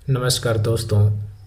नमस्कार दोस्तों,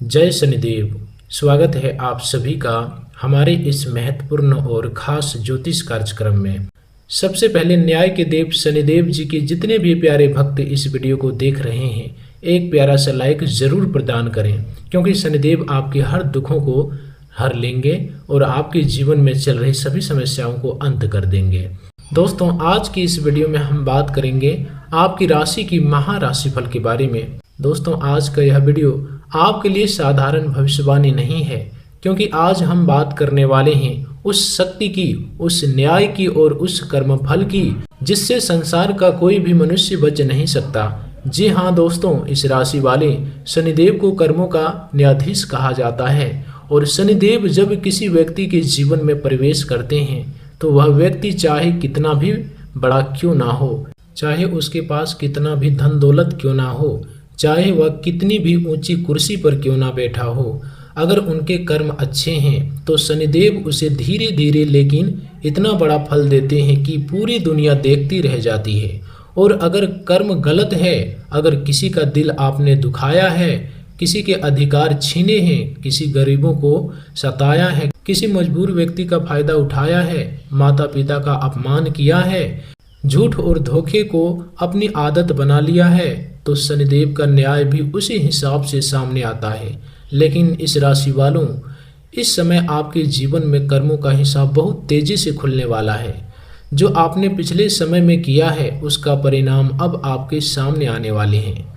जय शनिदेव। स्वागत है आप सभी का हमारे इस महत्वपूर्ण और खास ज्योतिष कार्यक्रम में। सबसे पहले न्याय के देव शनिदेव जी के जितने भी प्यारे भक्त इस वीडियो को देख रहे हैं, एक प्यारा सा लाइक जरूर प्रदान करें, क्योंकि शनिदेव आपके हर दुखों को हर लेंगे और आपके जीवन में चल रही सभी समस्याओं को अंत कर देंगे। दोस्तों, आज की इस वीडियो में हम बात करेंगे आपकी राशि की महाराशिफल के बारे में। दोस्तों, आज का यह वीडियो आपके लिए साधारण भविष्यवाणी नहीं है, क्योंकि आज हम बात करने वाले हैं उस शक्ति की, उस न्याय की और उस कर्मफल की जिससे संसार का कोई भी मनुष्य बच नहीं सकता। जी हाँ दोस्तों, इस राशि वाले शनिदेव को कर्मों का न्यायाधीश कहा जाता है और शनिदेव जब किसी व्यक्ति के जीवन में प्रवेश करते हैं तो वह व्यक्ति चाहे कितना भी बड़ा क्यों ना हो, चाहे उसके पास कितना भी धन दौलत क्यों ना हो, चाहे वह कितनी भी ऊंची कुर्सी पर क्यों ना बैठा हो, अगर उनके कर्म अच्छे हैं तो शनिदेव उसे धीरे धीरे लेकिन इतना बड़ा फल देते हैं कि पूरी दुनिया देखती रह जाती है। और अगर कर्म गलत है, अगर किसी का दिल आपने दुखाया है, किसी के अधिकार छीने हैं, किसी गरीबों को सताया है, किसी मजबूर व्यक्ति का फायदा उठाया है, माता पिता का अपमान किया है, झूठ और धोखे को अपनी आदत बना लिया है, तो शनिदेव का न्याय भी उसी हिसाब से सामने आता है। लेकिन इस राशि वालों, इस समय आपके जीवन में कर्मों का हिसाब बहुत तेजी से खुलने वाला है। जो आपने पिछले समय में किया है उसका परिणाम अब आपके सामने आने वाले हैं।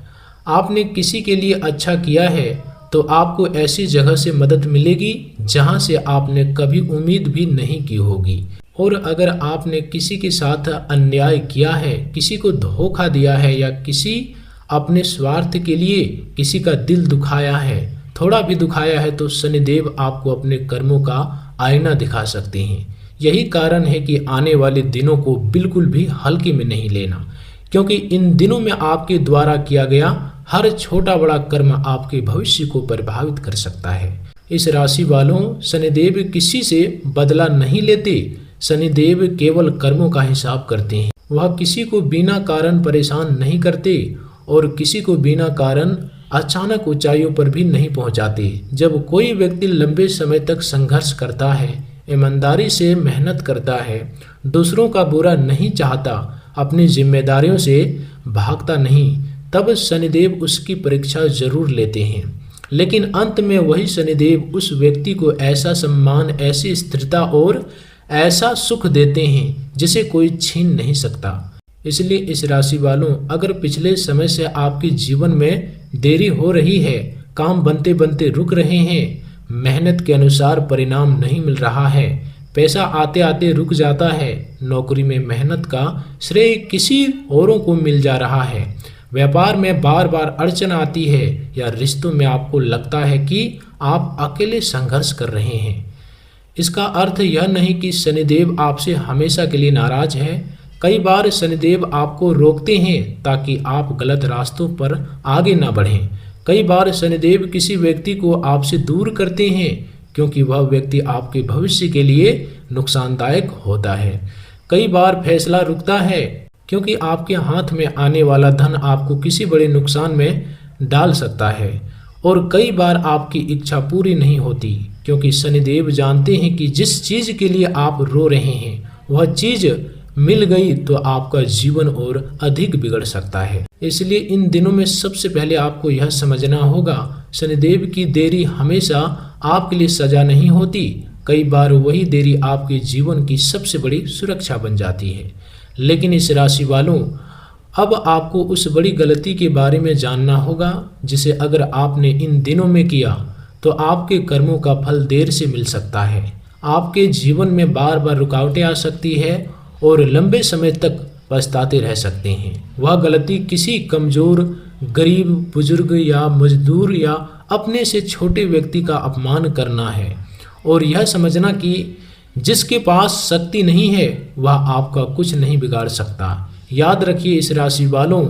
आपने किसी के लिए अच्छा किया है तो आपको ऐसी जगह से मदद मिलेगी जहां से आपने कभी उम्मीद भी नहीं की होगी। और अगर आपने किसी के साथ अन्याय किया है, किसी को धोखा दिया है या किसी अपने स्वार्थ के लिए किसी का दिल दुखाया है, थोड़ा भी दुखाया है, तो शनिदेव आपको अपने कर्मों का आईना दिखा सकते हैं। यही कारण है कि आने वाले दिनों को बिल्कुल भी हल्के में नहीं लेना, क्योंकि इन दिनों में आपके द्वारा किया गया हर छोटा बड़ा कर्म आपके भविष्य को प्रभावित कर सकता है। इस राशि वालों, शनिदेव किसी से बदला नहीं लेते। शनिदेव केवल कर्मों का हिसाब करते हैं। वह किसी को बिना कारण परेशान नहीं करते और किसी को बिना कारण अचानक ऊंचाइयों पर भी नहीं पहुंचाते। जब कोई व्यक्ति लंबे समय तक संघर्ष करता है, ईमानदारी से मेहनत करता है, दूसरों का बुरा नहीं चाहता, अपनी जिम्मेदारियों से भागता नहीं, तब शनिदेव उसकी परीक्षा जरूर लेते हैं। लेकिन अंत में वही शनिदेव उस व्यक्ति को ऐसा सम्मान, ऐसी स्थिरता और ऐसा सुख देते हैं जिसे कोई छीन नहीं सकता। इसलिए इस राशि वालों, अगर पिछले समय से आपके जीवन में देरी हो रही है, काम बनते बनते रुक रहे हैं, मेहनत के अनुसार परिणाम नहीं मिल रहा है, पैसा आते आते रुक जाता है, नौकरी में मेहनत का श्रेय किसी औरों को मिल जा रहा है, व्यापार में बार बार अड़चन आती है, या रिश्तों में आपको लगता है कि आप अकेले संघर्ष कर रहे हैं, इसका अर्थ यह नहीं कि शनिदेव आपसे हमेशा के लिए नाराज है। कई बार शनिदेव आपको रोकते हैं ताकि आप गलत रास्तों पर आगे ना बढ़ें। कई बार शनिदेव किसी व्यक्ति को आपसे दूर करते हैं क्योंकि वह व्यक्ति आपके भविष्य के लिए नुकसानदायक होता है। कई बार फैसला रुकता है क्योंकि आपके हाथ में आने वाला धन आपको किसी बड़े नुकसान में डाल सकता है। और कई बार आपकी इच्छा पूरी नहीं होती क्योंकि शनिदेव जानते हैं कि जिस चीज़ के लिए आप रो रहे हैं वह चीज़ मिल गई तो आपका जीवन और अधिक बिगड़ सकता है। इसलिए इन दिनों में सबसे पहले आपको यह समझना होगा, शनिदेव की देरी हमेशा आपके लिए सजा नहीं होती। कई बार वही देरी आपके जीवन की सबसे बड़ी सुरक्षा बन जाती है। लेकिन इस राशि वालों, अब आपको उस बड़ी गलती के बारे में जानना होगा जिसे अगर आपने इन दिनों में किया तो आपके कर्मों का फल देर से मिल सकता है। आपके जीवन में बार बार रुकावटें आ सकती है और लंबे समय तक पछताते रह सकते हैं। वह गलती किसी कमज़ोर, गरीब, बुजुर्ग या मजदूर या अपने से छोटे व्यक्ति का अपमान करना है और यह समझना कि जिसके पास शक्ति नहीं है वह आपका कुछ नहीं बिगाड़ सकता। याद रखिए इस राशि वालों,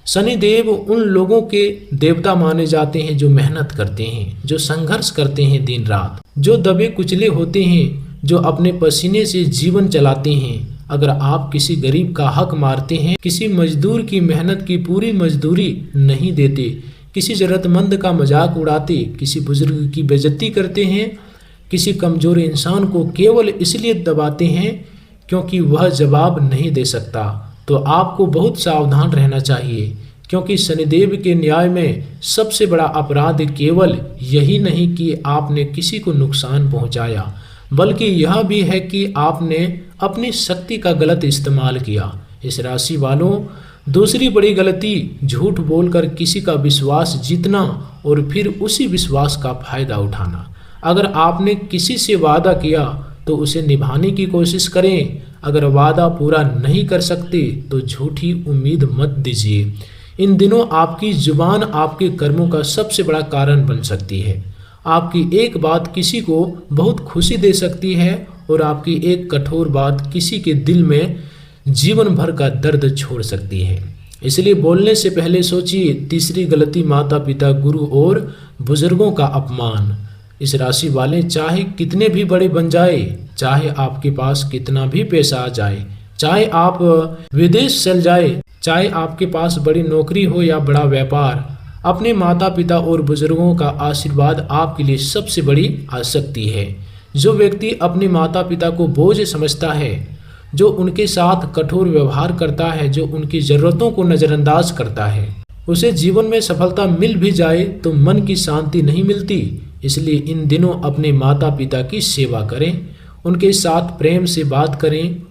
शनिदेव उन लोगों के देवता माने जाते हैं जो मेहनत करते हैं, जो संघर्ष करते हैं दिन रात, जो दबे कुचले होते हैं, जो अपने पसीने से जीवन चलाते हैं। अगर आप किसी गरीब का हक मारते हैं, किसी मजदूर की मेहनत की पूरी मजदूरी नहीं देते, किसी ज़रूरतमंद का मजाक उड़ाते, किसी बुजुर्ग की बेइज्जती करते हैं, किसी कमज़ोर इंसान को केवल इसलिए दबाते हैं क्योंकि वह जवाब नहीं दे सकता, तो आपको बहुत सावधान रहना चाहिए, क्योंकि शनिदेव के न्याय में सबसे बड़ा अपराध केवल यही नहीं कि आपने किसी को नुकसान पहुंचाया, बल्कि यह भी है कि आपने अपनी शक्ति का गलत इस्तेमाल किया। इस राशि वालों, दूसरी बड़ी गलती झूठ बोलकर किसी का विश्वास जीतना और फिर उसी विश्वास का फायदा उठाना। अगर आपने किसी से वादा किया तो उसे निभाने की कोशिश करें। अगर वादा पूरा नहीं कर सकते तो झूठी उम्मीद मत दीजिए। इन दिनों आपकी जुबान आपके कर्मों का सबसे बड़ा कारण बन सकती है। आपकी एक बात किसी को बहुत खुशी दे सकती है और आपकी एक कठोर बात किसी के दिल में जीवन भर का दर्द छोड़ सकती है। इसलिए बोलने से पहले सोचिए। तीसरी गलती माता पिता, गुरु और बुजुर्गों का अपमान। इस राशि वाले चाहे कितने भी बड़े बन जाए, चाहे आपके पास कितना भी पैसा आ जाए, चाहे आप विदेश चल जाए, चाहे आपके पास बड़ी नौकरी हो या बड़ा व्यापार, अपने माता पिता और बुजुर्गों का आशीर्वाद आपके लिए सबसे बड़ी आसक्ति है। जो व्यक्ति अपने माता पिता को बोझ समझता है, जो उनके साथ कठोर व्यवहार करता है, जो उनकी ज़रूरतों को नज़रअंदाज करता है, उसे जीवन में सफलता मिल भी जाए तो मन की शांति नहीं मिलती। इसलिए इन दिनों अपने माता पिता की सेवा करें, उनके साथ प्रेम से बात करें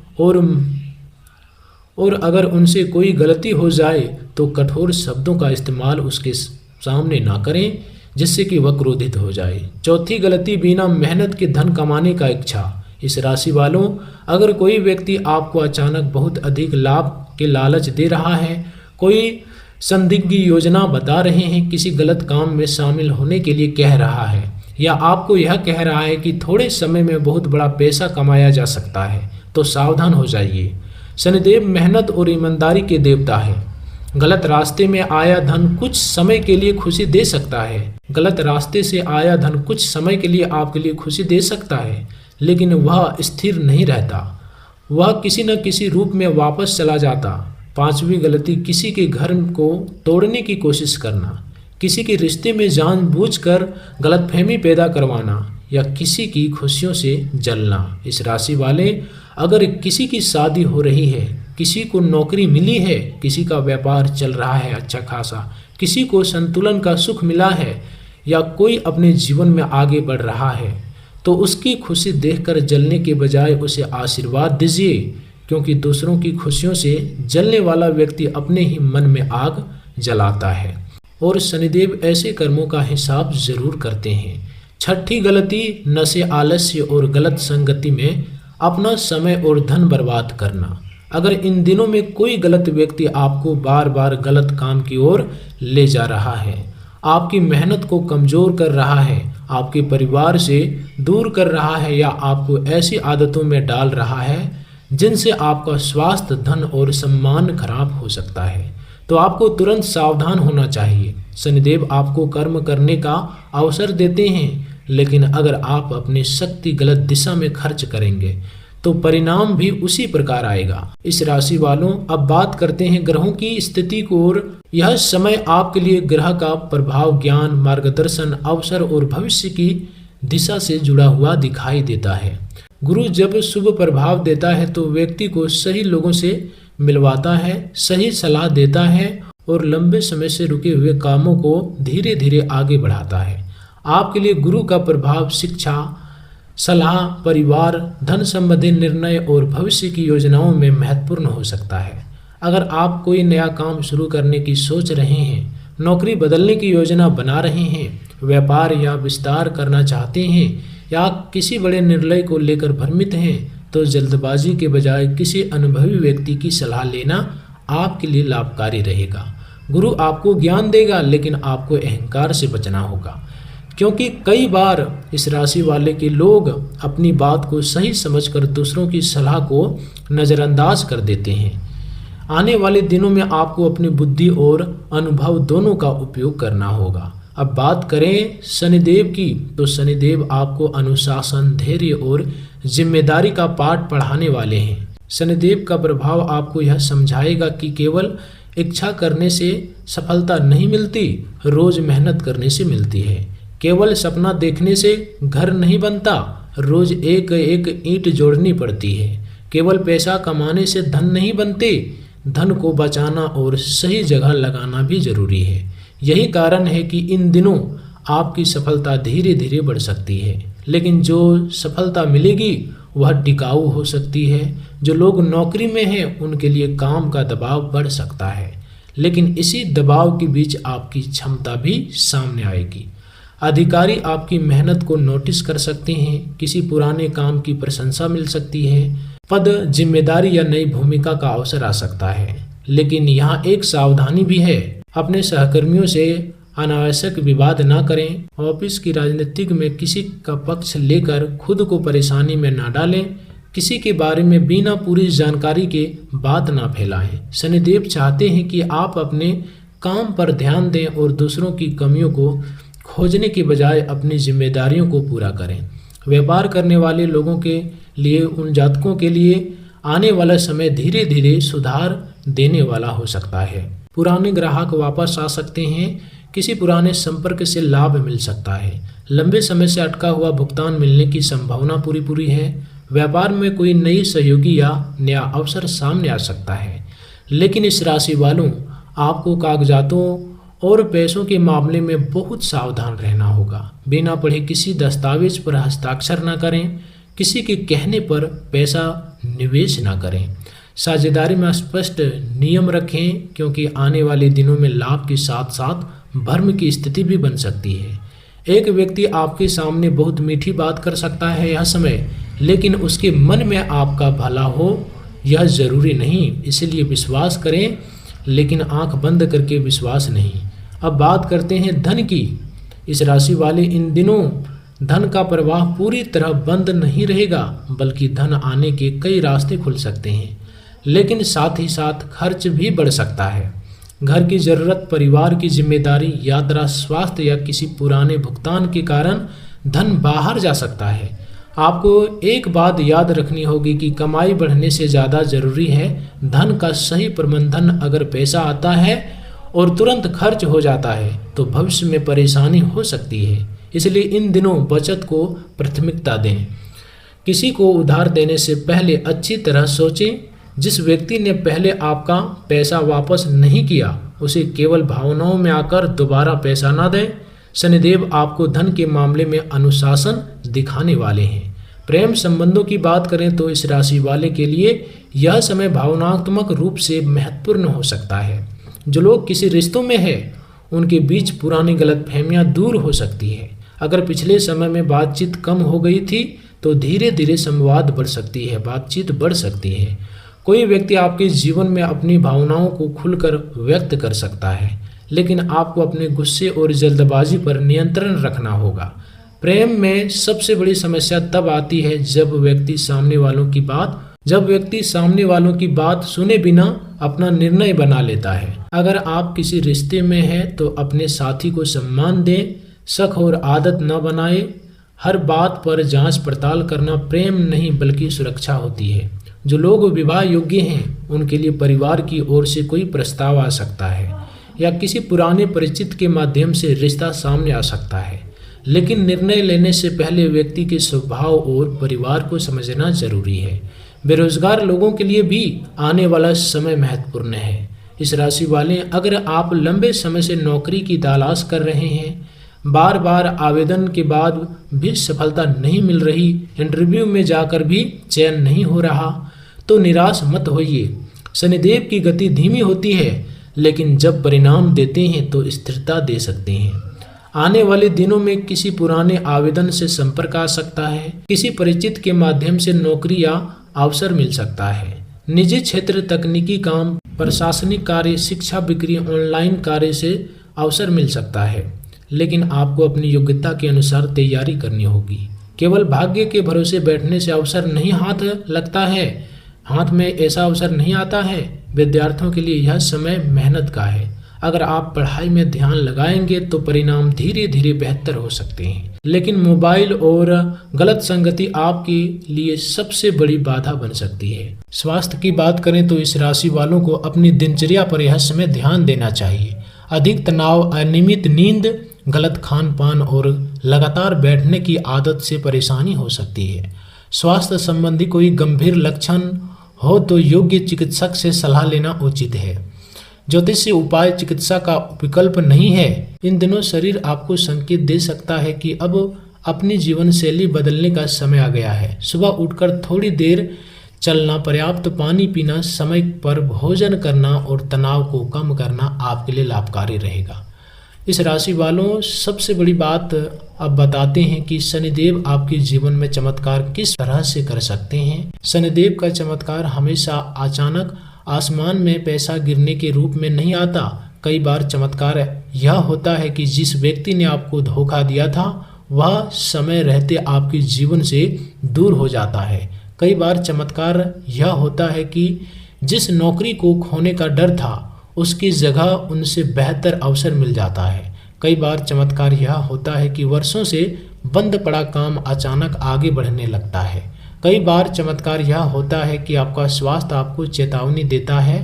और अगर उनसे कोई गलती हो जाए तो कठोर शब्दों का इस्तेमाल उसके सामने ना करें, जिससे कि वह क्रोधित हो जाए। चौथी गलती, बिना मेहनत के धन कमाने का इच्छा। इस राशि वालों, अगर कोई व्यक्ति आपको अचानक बहुत अधिक लाभ के लालच दे रहा है, कोई संदिग्ध योजना बता रहे हैं, किसी गलत काम में शामिल होने के लिए कह रहा है, या आपको यह कह रहा है कि थोड़े समय में बहुत बड़ा पैसा कमाया जा सकता है, तो सावधान हो जाइए। शनिदेव मेहनत और ईमानदारी के देवता है। गलत रास्ते में आया धन कुछ समय के लिए खुशी दे सकता है। गलत रास्ते से आया धन कुछ समय के लिए आपके लिए खुशी दे सकता है, लेकिन वह स्थिर नहीं रहता, वह किसी न किसी रूप में वापस चला जाता। पांचवी गलती, किसी के घर को तोड़ने की कोशिश करना, किसी के रिश्ते में जानबूझकर गलतफहमी पैदा करवाना या किसी की खुशियों से जलना। इस राशि वाले, अगर किसी की शादी हो रही है, किसी को नौकरी मिली है, किसी का व्यापार चल रहा है अच्छा खासा, किसी को संतुलन का सुख मिला है या कोई अपने जीवन में आगे बढ़ रहा है, तो उसकी खुशी देखकर जलने के बजाय उसे आशीर्वाद दीजिए, क्योंकि दूसरों की खुशियों से जलने वाला व्यक्ति अपने ही मन में आग जलाता है और शनिदेव ऐसे कर्मों का हिसाब जरूर करते हैं। छठी गलती, नशे, आलस्य और गलत संगति में अपना समय और धन बर्बाद करना। अगर इन दिनों में कोई गलत व्यक्ति आपको बार बार गलत काम की ओर ले जा रहा है, आपकी मेहनत को कमज़ोर कर रहा है, आपके परिवार से दूर कर रहा है या आपको ऐसी आदतों में डाल रहा है जिनसे आपका स्वास्थ्य, धन और सम्मान खराब हो सकता है, तो आपको तुरंत सावधान होना चाहिए। शनिदेव आपको कर्म करने का अवसर देते हैं, लेकिन अगर आप अपनी शक्ति गलत दिशा में खर्च करेंगे तो परिणाम भी उसी प्रकार आएगा। इस राशि वालों, अब बात करते हैं ग्रहों की स्थिति को। और यह समय आपके लिए ग्रह का प्रभाव ज्ञान, मार्गदर्शन, अवसर और भविष्य की दिशा से जुड़ा हुआ दिखाई देता है। गुरु जब शुभ प्रभाव देता है तो व्यक्ति को सही लोगों से मिलवाता है, सही सलाह देता है और लंबे समय से रुके हुए कामों को धीरे धीरे आगे बढ़ाता है। आपके लिए गुरु का प्रभाव शिक्षा, सलाह, परिवार, धन संबंधी निर्णय और भविष्य की योजनाओं में महत्वपूर्ण हो सकता है। अगर आप कोई नया काम शुरू करने की सोच रहे हैं, नौकरी बदलने की योजना बना रहे हैं, व्यापार या विस्तार करना चाहते हैं या किसी बड़े निर्णय को लेकर भ्रमित हैं, तो जल्दबाजी के बजाय किसी अनुभवी व्यक्ति की सलाह लेना आपके लिए लाभकारी रहेगा। गुरु आपको ज्ञान देगा, लेकिन आपको अहंकार से बचना होगा, क्योंकि कई बार इस राशि वाले के लोग अपनी बात को सही समझकर दूसरों की सलाह को नज़रअंदाज कर देते हैं। आने वाले दिनों में आपको अपनी बुद्धि और अनुभव दोनों का उपयोग करना होगा। अब बात करें शनिदेव की, तो शनिदेव आपको अनुशासन, धैर्य और जिम्मेदारी का पाठ पढ़ाने वाले हैं। शनिदेव का प्रभाव आपको यह समझाएगा कि केवल इच्छा करने से सफलता नहीं मिलती, रोज मेहनत करने से मिलती है। केवल सपना देखने से घर नहीं बनता, रोज एक एक ईंट जोड़नी पड़ती है। केवल पैसा कमाने से धन नहीं बनते, धन को बचाना और सही जगह लगाना भी जरूरी है। यही कारण है कि इन दिनों आपकी सफलता धीरे धीरे बढ़ सकती है, लेकिन जो सफलता मिलेगी वह टिकाऊ हो सकती है। जो लोग नौकरी में हैं उनके लिए काम का दबाव बढ़ सकता है, लेकिन इसी दबाव के बीच आपकी क्षमता भी सामने आएगी। अधिकारी आपकी मेहनत को नोटिस कर सकते हैं, किसी पुराने काम की प्रशंसा मिल सकती है, पद, जिम्मेदारी या नई भूमिका का अवसर आ सकता है। लेकिन यहाँ एक सावधानी भी है, अपने सहकर्मियों से अनावश्यक विवाद ना करें। ऑफिस की राजनीतिक में किसी का पक्ष लेकर खुद को परेशानी में ना डालें। किसी के बारे में बिना पूरी जानकारी के बात ना फैलाएं। शनिदेव चाहते हैं कि आप अपने काम पर ध्यान दें और दूसरों की कमियों को खोजने के बजाय अपनी जिम्मेदारियों को पूरा करें। व्यापार करने वाले लोगों के लिए, उन जातकों के लिए आने वाला समय धीरे धीरे सुधार देने वाला हो सकता है। पुराने ग्राहक वापस आ सकते हैं, किसी पुराने संपर्क से लाभ मिल सकता है। लंबे समय से अटका हुआ भुगतान मिलने की संभावना पूरी है। व्यापार में कोई नई सहयोगी या नया अवसर सामने आ सकता है। लेकिन इस राशि वालों, आपको कागजातों और पैसों के मामले में बहुत सावधान रहना होगा। बिना पढ़े किसी दस्तावेज पर हस्ताक्षर न करें, किसी के कहने पर पैसा निवेश न करें। साझेदारी में स्पष्ट नियम रखें, क्योंकि आने वाले दिनों में लाभ के साथ साथ भ्रम की स्थिति भी बन सकती है। एक व्यक्ति आपके सामने बहुत मीठी बात कर सकता है यह समय, लेकिन उसके मन में आपका भला हो यह जरूरी नहीं, इसलिए विश्वास करें, लेकिन आंख बंद करके विश्वास नहीं। अब बात करते हैं धन की। इस राशि वाले, इन दिनों धन का प्रवाह पूरी तरह बंद नहीं रहेगा, बल्कि धन आने के कई रास्ते खुल सकते हैं, लेकिन साथ ही साथ खर्च भी बढ़ सकता है। घर की जरूरत, परिवार की जिम्मेदारी, यात्रा, स्वास्थ्य या किसी पुराने भुगतान के कारण धन बाहर जा सकता है। आपको एक बात याद रखनी होगी कि कमाई बढ़ने से ज़्यादा जरूरी है धन का सही प्रबंधन। अगर पैसा आता है और तुरंत खर्च हो जाता है तो भविष्य में परेशानी हो सकती है। इसलिए इन दिनों बचत को प्राथमिकता दें। किसी को उधार देने से पहले अच्छी तरह सोचें। जिस व्यक्ति ने पहले आपका पैसा वापस नहीं किया, उसे केवल भावनाओं में आकर दोबारा पैसा ना दें। शनिदेव आपको धन के मामले में अनुशासन दिखाने वाले हैं। प्रेम संबंधों की बात करें तो इस राशि वाले के लिए यह समय भावनात्मक रूप से महत्वपूर्ण हो सकता है। जो लोग किसी रिश्तों में हैं, उनके बीच पुरानी गलतफहमियां दूर हो सकती है। अगर पिछले समय में बातचीत कम हो गई थी तो धीरे धीरे संवाद बढ़ सकती है, बातचीत बढ़ सकती है। कोई व्यक्ति आपके जीवन में अपनी भावनाओं को खुलकर व्यक्त कर सकता है, लेकिन आपको अपने गुस्से और जल्दबाजी पर नियंत्रण रखना होगा। प्रेम में सबसे बड़ी समस्या तब आती है जब व्यक्ति सामने वालों की बात सुने बिना अपना निर्णय बना लेता है। अगर आप किसी रिश्ते में हैं तो अपने साथी को सम्मान दें, शक और आदत न बनाएं। हर बात पर जांच पड़ताल करना प्रेम नहीं बल्कि सुरक्षा होती है। जो लोग विवाह योग्य हैं उनके लिए परिवार की ओर से कोई प्रस्ताव आ सकता है या किसी पुराने परिचित के माध्यम से रिश्ता सामने आ सकता है, लेकिन निर्णय लेने से पहले व्यक्ति के स्वभाव और परिवार को समझना जरूरी है। बेरोजगार लोगों के लिए भी आने वाला समय महत्वपूर्ण है। इस राशि वाले, अगर आप लंबे समय से नौकरी की तलाश कर रहे हैं, बार बार आवेदन के बाद भी सफलता नहीं मिल रही, इंटरव्यू में जाकर भी चयन नहीं हो रहा, तो निराश मत होइए। शनिदेव की गति धीमी होती है, लेकिन जब परिणाम देते हैं तो स्थिरता दे सकते हैं। आने वाले दिनों में किसी पुराने आवेदन से संपर्क आ सकता है, किसी परिचित के माध्यम से नौकरी या अवसर मिल सकता है। निजी क्षेत्र, तकनीकी काम, प्रशासनिक कार्य, शिक्षा, बिक्री, ऑनलाइन कार्य से अवसर मिल सकता है, लेकिन आपको अपनी योग्यता के अनुसार तैयारी करनी होगी। केवल भाग्य के भरोसे बैठने से अवसर नहीं हाथ में ऐसा अवसर नहीं आता है। विद्यार्थियों के लिए यह समय मेहनत का है। अगर आप पढ़ाई में ध्यान लगाएंगे तो परिणाम धीरे धीरे बेहतर हो सकते हैं, लेकिन मोबाइल और गलत संगति आपके लिए सबसे बड़ी बाधा बन सकती है। स्वास्थ्य की बात करें तो इस राशि वालों को अपनी दिनचर्या पर यह समय ध्यान देना चाहिए। अधिक तनाव, अनियमित नींद, गलत खान पान और लगातार बैठने की आदत से परेशानी हो सकती है। स्वास्थ्य संबंधी कोई गंभीर लक्षण हो तो योग्य चिकित्सक से सलाह लेना उचित है। ज्योतिषीय उपाय चिकित्सा का विकल्प नहीं है। इन दिनों शरीर आपको संकेत दे सकता है कि अब अपनी जीवन शैली बदलने का समय आ गया है। सुबह उठकर थोड़ी देर चलना, पर्याप्त पानी पीना, समय पर भोजन करना और तनाव को कम करना आपके लिए लाभकारी रहेगा। इस राशि वालों, सबसे बड़ी बात अब बताते हैं कि शनिदेव आपके जीवन में चमत्कार किस तरह से कर सकते हैं। शनिदेव का चमत्कार हमेशा अचानक आसमान में पैसा गिरने के रूप में नहीं आता। कई बार चमत्कार यह होता है कि जिस व्यक्ति ने आपको धोखा दिया था वह समय रहते आपके जीवन से दूर हो जाता है। कई बार चमत्कार यह होता है कि जिस नौकरी को खोने का डर था उसकी जगह उनसे बेहतर अवसर मिल जाता है। कई बार चमत्कार यह होता है कि वर्षों से बंद पड़ा काम अचानक आगे बढ़ने लगता है। कई बार चमत्कार यह होता है कि आपका स्वास्थ्य आपको चेतावनी देता है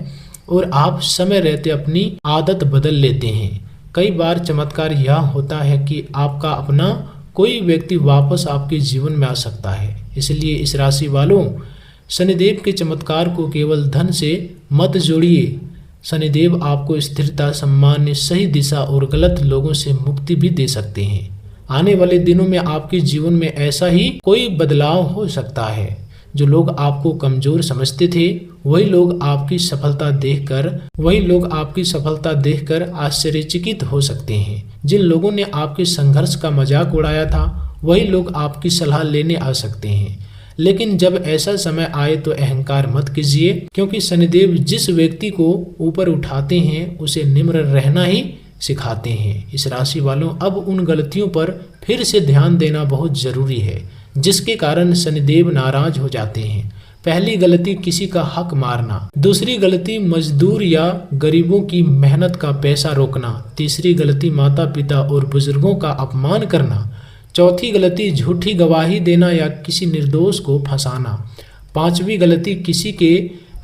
और आप समय रहते अपनी आदत बदल लेते हैं। कई बार चमत्कार यह होता है कि आपका अपना कोई व्यक्ति वापस आपके जीवन में आ सकता है। इसलिए इस राशि वालों, शनिदेव के चमत्कार को केवल धन से मत जोड़िए। शनिदेव आपको स्थिरता, सम्मान, सही दिशा और गलत लोगों से मुक्ति भी दे सकते हैं। आने वाले दिनों में आपके जीवन में ऐसा ही कोई बदलाव हो सकता है। जो लोग आपको कमजोर समझते थे वही लोग आपकी सफलता देखकर आश्चर्यचकित हो सकते हैं। जिन लोगों ने आपके संघर्ष का मजाक उड़ाया था वही लोग आपकी सलाह लेने आ सकते हैं। लेकिन जब ऐसा समय आए तो अहंकार मत कीजिए, क्योंकि शनिदेव जिस व्यक्ति को ऊपर उठाते हैं उसे निम्र रहना ही सिखाते हैं। इस राशि वालों, अब उन गलतियों पर फिर से ध्यान देना बहुत जरूरी है जिसके कारण शनिदेव नाराज हो जाते हैं। पहली गलती किसी का हक मारना, दूसरी गलती मजदूर या गरीबों की मेहनत का पैसा रोकना, तीसरी गलती माता पिता और बुजुर्गों का अपमान करना, चौथी गलती झूठी गवाही देना या किसी निर्दोष को फंसाना, पांचवी गलती किसी के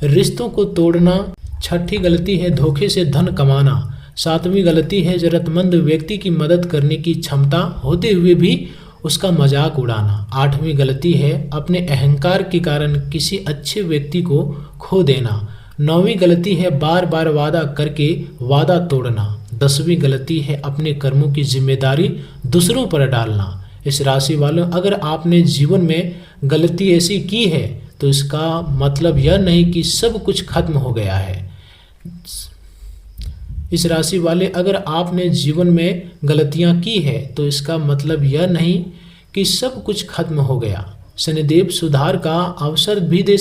रिश्तों को तोड़ना, छठी गलती है धोखे से धन कमाना, सातवीं गलती है जरूरतमंद व्यक्ति की मदद करने की क्षमता होते हुए भी उसका मजाक उड़ाना, आठवीं गलती है अपने अहंकार के कारण किसी अच्छे व्यक्ति को खो देना, नौवीं गलती है बार बार वादा करके वादा तोड़ना, 10वीं गलती है अपने कर्मों की जिम्मेदारी दूसरों पर डालना। इस राशि वालों, अगर आपने जीवन में गलती ऐसी की है तो इसका मतलब यह नहीं कि सब कुछ खत्म हो गया है। इस राशि वाले, अगर आपने जीवन में गलतियां की है तो इसका मतलब यह नहीं कि सब कुछ खत्म हो गया। शनिदेव सुधार का अवसर भी दे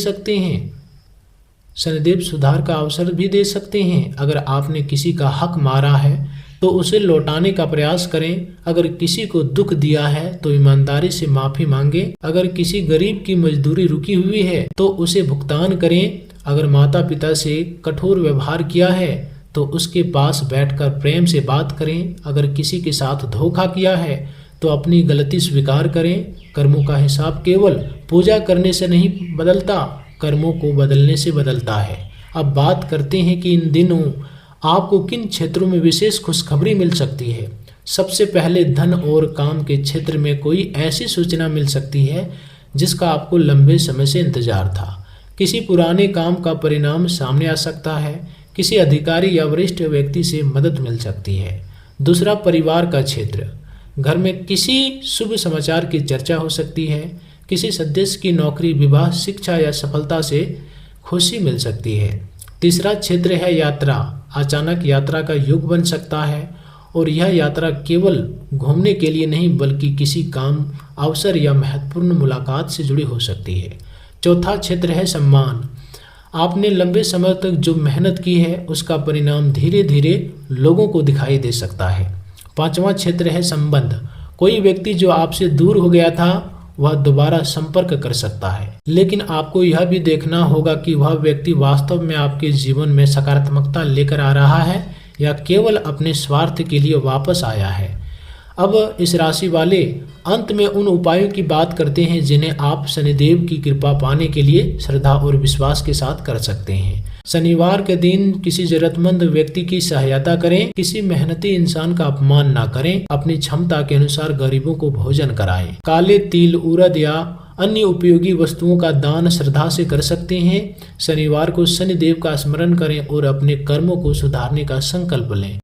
सकते हैं। अगर आपने किसी का हक मारा है तो उसे लौटाने का प्रयास करें। अगर किसी को दुख दिया है तो ईमानदारी से माफी मांगे। अगर किसी गरीब की मजदूरी रुकी हुई है तो उसे भुगतान करें। अगर माता पिता से कठोर व्यवहार किया है तो उसके पास बैठकर प्रेम से बात करें। अगर किसी के साथ धोखा किया है तो अपनी गलती स्वीकार करें। कर्मों का हिसाब केवल पूजा करने से नहीं बदलता, कर्मों को बदलने से बदलता है। अब बात करते हैं कि इन दिनों आपको किन क्षेत्रों में विशेष खुशखबरी मिल सकती है। सबसे पहले धन और काम के क्षेत्र में कोई ऐसी सूचना मिल सकती है जिसका आपको लंबे समय से इंतजार था। किसी पुराने काम का परिणाम सामने आ सकता है। किसी अधिकारी या वरिष्ठ व्यक्ति से मदद मिल सकती है। दूसरा, परिवार का क्षेत्र, घर में किसी शुभ समाचार की चर्चा हो सकती है। किसी सदस्य की नौकरी, विवाह, शिक्षा या सफलता से खुशी मिल सकती है। तीसरा क्षेत्र है यात्रा, अचानक यात्रा का योग बन सकता है और यह यात्रा केवल घूमने के लिए नहीं बल्कि किसी काम, अवसर या महत्वपूर्ण मुलाकात से जुड़ी हो सकती है। चौथा क्षेत्र है सम्मान, आपने लंबे समय तक जो मेहनत की है उसका परिणाम धीरे धीरे लोगों को दिखाई दे सकता है। पांचवा क्षेत्र है संबंध, कोई व्यक्ति जो आपसे दूर हो गया था वह दोबारा संपर्क कर सकता है, लेकिन आपको यह भी देखना होगा कि वह व्यक्ति वास्तव में आपके जीवन में सकारात्मकता लेकर आ रहा है या केवल अपने स्वार्थ के लिए वापस आया है। अब इस राशि वाले अंत में उन उपायों की बात करते हैं जिन्हें आप शनिदेव की कृपा पाने के लिए श्रद्धा और विश्वास के साथ कर सकते हैं। शनिवार के दिन किसी जरूरतमंद व्यक्ति की सहायता करें, किसी मेहनती इंसान का अपमान ना करें, अपनी क्षमता के अनुसार गरीबों को भोजन कराएं। काले तिल, उड़द या अन्य उपयोगी वस्तुओं का दान श्रद्धा से कर सकते हैं। शनिवार को शनिदेव का स्मरण करें और अपने कर्मों को सुधारने का संकल्प लें।